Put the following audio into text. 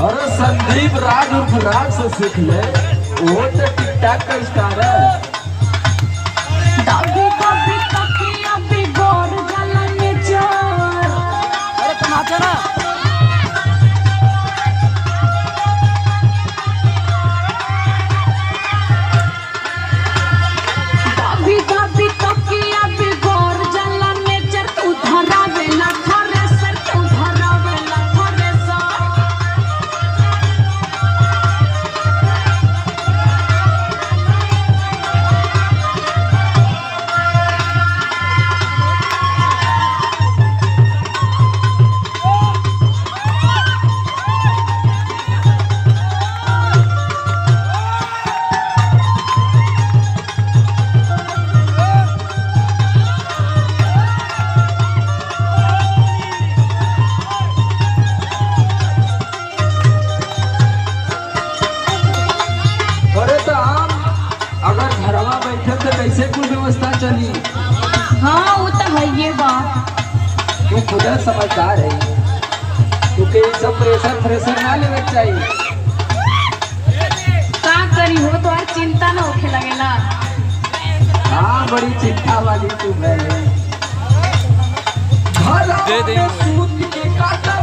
अरे संदीप राज उर्फ राज से सीख ले, वो तो टिकटॉक का स्टार है। कभी कभी तकिया बिगड़ जाला नेचर। अरे तमाचा ना कभी कभी तकिया बिगड़ जाला नेचर। तू धरावेला थ्रेसर, तू धरावेला थ्रेसर। अरे तो हम अगर घरवा बैठे तो कैसे कुल व्यवस्था चली? हाँ वो तो है ये बात। तू खुद समझदार है, क्योंकि ये सब प्रेशर फ्रेशर ना लेवे के चाहिए। का करी हो तो और चिंता ना होखे लगेला। हाँ बड़ी चिंता वाली तू है। दे दे। सूत के काटा